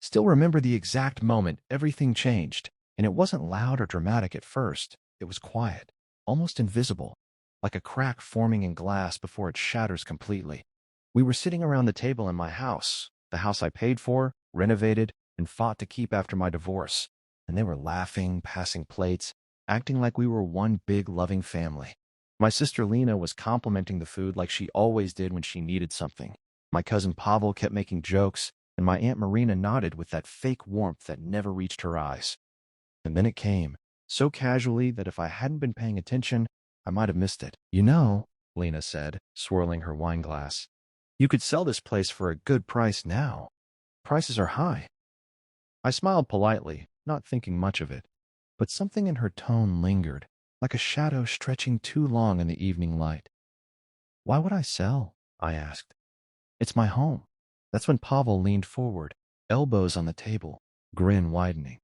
Still remember the exact moment everything changed, and it wasn't loud or dramatic at first. It was quiet, almost invisible, like a crack forming in glass before it shatters completely. We were sitting around the table in my house, the house I paid for, renovated, and fought to keep after my divorce, and they were laughing, passing plates, acting like we were one big loving family. My sister Lena was complimenting the food like she always did when she needed something. My cousin Pavel kept making jokes, and my Aunt Marina nodded with that fake warmth that never reached her eyes. And then it came, so casually that if I hadn't been paying attention, I might have missed it. "You know," Lena said, swirling her wine glass, "you could sell this place for a good price now. Prices are high." I smiled politely, not thinking much of it, but something in her tone lingered, like a shadow stretching too long in the evening light. "Why would I sell?" I asked. "It's my home." That's when Pavel leaned forward, elbows on the table, grin widening.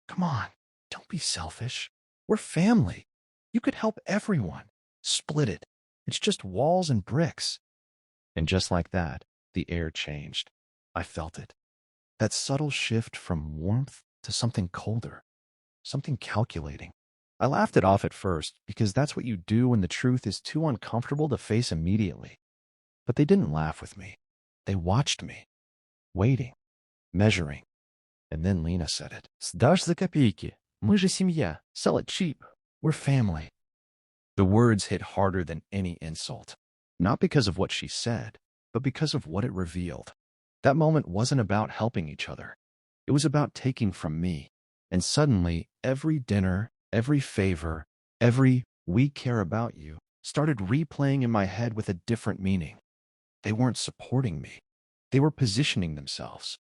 "Come on, don't be selfish. We're family. You could help everyone. Split it. It's just walls and bricks." And just like that, the air changed. I felt it. That subtle shift from warmth to something colder, something calculating. I laughed it off at first because that's what you do when the truth is too uncomfortable to face immediately. But they didn't laugh with me. They watched me, waiting, measuring. And then Lena said it. "Сдашь за копейки. Мы же семья. Sell it cheap. We're family." The words hit harder than any insult. Not because of what she said, but because of what it revealed. That moment wasn't about helping each other. It was about taking from me. And suddenly, every dinner, every favor, every "we care about you" started replaying in my head with a different meaning. They weren't supporting me. They were positioning themselves.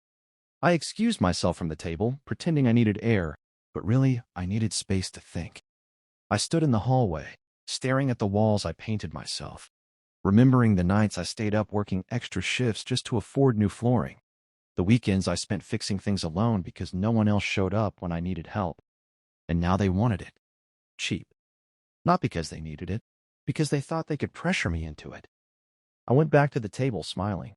I excused myself from the table, pretending I needed air, but really, I needed space to think. I stood in the hallway, staring at the walls I painted myself, remembering the nights I stayed up working extra shifts just to afford new flooring, the weekends I spent fixing things alone because no one else showed up when I needed help. And now they wanted it. Cheap. Not because they needed it, because they thought they could pressure me into it. I went back to the table smiling.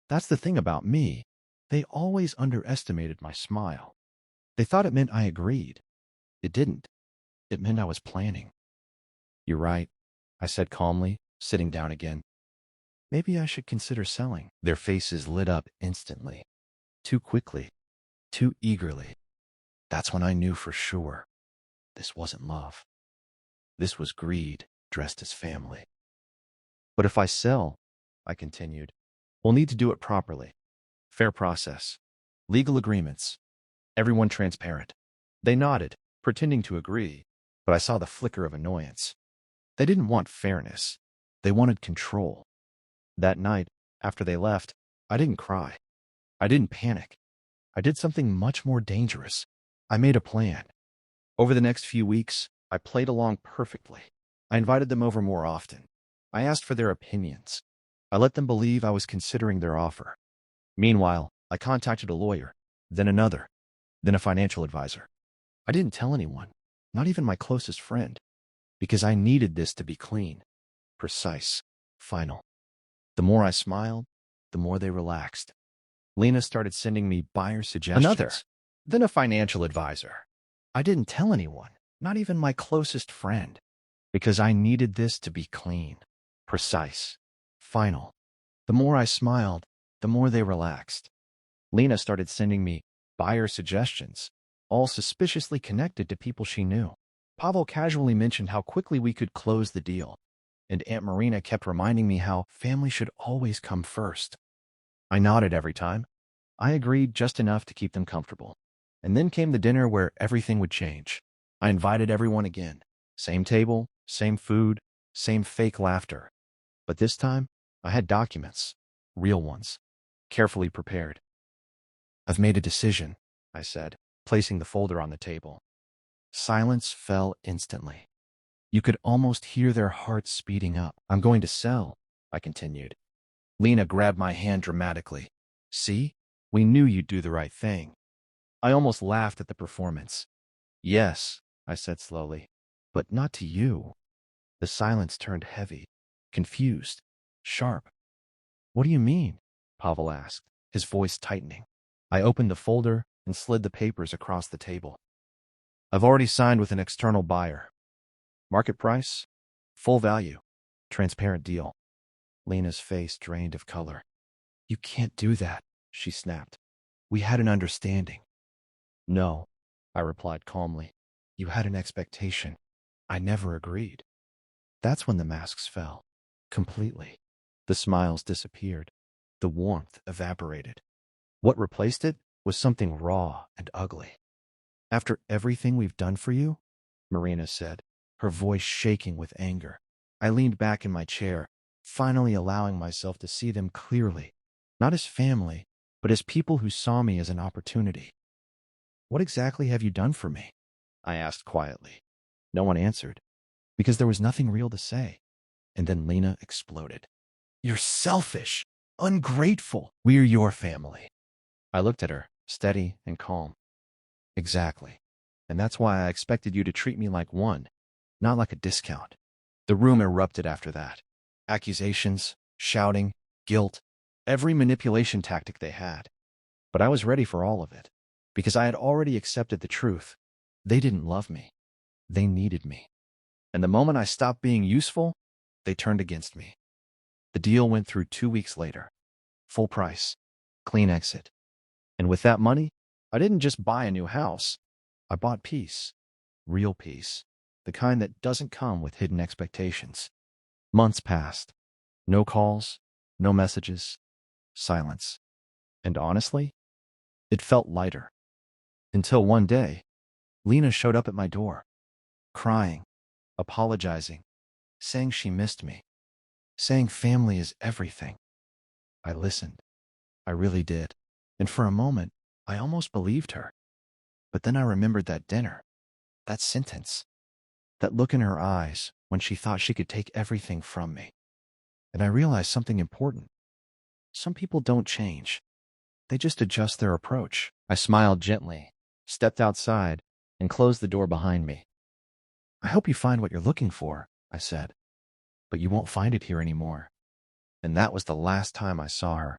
That's the thing about me. They always underestimated my smile. They thought it meant I agreed. It didn't. It meant I was planning. "You're right," I said calmly, sitting down again. "Maybe I should consider selling." Their faces lit up instantly. Too quickly. Too eagerly. That's when I knew for sure. This wasn't love. This was greed dressed as family. "But if I sell," I continued, "we'll need to do it properly. Fair process. Legal agreements. Everyone transparent." They nodded, pretending to agree, but I saw the flicker of annoyance. They didn't want fairness. They wanted control. That night, after they left, I didn't cry. I didn't panic. I did something much more dangerous. I made a plan. Over the next few weeks, I played along perfectly. I invited them over more often. I asked for their opinions. I let them believe I was considering their offer. Meanwhile, I contacted a lawyer, then another, then a financial advisor. I didn't tell anyone, not even my closest friend, because I needed this to be clean, precise, final. The more I smiled, the more they relaxed. Lena started sending me buyer suggestions. Another, then a financial advisor. I didn't tell anyone, not even my closest friend, because I needed this to be clean, precise, final. The more I smiled, the more they relaxed. Lena started sending me buyer suggestions, all suspiciously connected to people she knew. Pavel casually mentioned how quickly we could close the deal, and Aunt Marina kept reminding me how family should always come first. I nodded every time. I agreed just enough to keep them comfortable. And then came the dinner where everything would change. I invited everyone again. Same table, same food, same fake laughter. But this time, I had documents, real ones, carefully prepared. "I've made a decision," I said, placing the folder on the table. Silence fell instantly. You could almost hear their hearts speeding up. "I'm going to sell," I continued. Lena grabbed my hand dramatically. "See? We knew you'd do the right thing." I almost laughed at the performance. "Yes," I said slowly, "but not to you." The silence turned heavy, confused, sharp. "What do you mean?" Pavel asked, his voice tightening. I opened the folder and slid the papers across the table. I've already signed with an external buyer. Market price, full value, transparent deal. Lena's face drained of color. You can't do that, she snapped. We had an understanding. No, I replied calmly. You had an expectation. I never agreed. That's when the masks fell. Completely. The smiles disappeared. The warmth evaporated. What replaced it was something raw and ugly. After everything we've done for you, Marina said, her voice shaking with anger. I leaned back in my chair, finally allowing myself to see them clearly, not as family, but as people who saw me as an opportunity. What exactly have you done for me? I asked quietly. No one answered, because there was nothing real to say. And then Lena exploded. You're selfish, ungrateful. We're your family. I looked at her, steady and calm. Exactly. And that's why I expected you to treat me like one, not like a discount. The room erupted after that. Accusations, shouting, guilt, every manipulation tactic they had. But I was ready for all of it, because I had already accepted the truth. They didn't love me. They needed me. And the moment I stopped being useful, they turned against me. The deal went through 2 weeks later. Full price, clean exit. And with that money, I didn't just buy a new house. I bought peace. Real peace. The kind that doesn't come with hidden expectations. Months passed. No calls, no messages, silence. And honestly, it felt lighter. Until one day, Lena showed up at my door, crying, apologizing, saying she missed me, saying family is everything. I listened. I really did. And for a moment, I almost believed her. But then I remembered that dinner, that sentence, that look in her eyes when she thought she could take everything from me. And I realized something important. Some people don't change. They just adjust their approach. I smiled gently, stepped outside, and closed the door behind me. I hope you find what you're looking for, I said. But you won't find it here anymore. And that was the last time I saw her.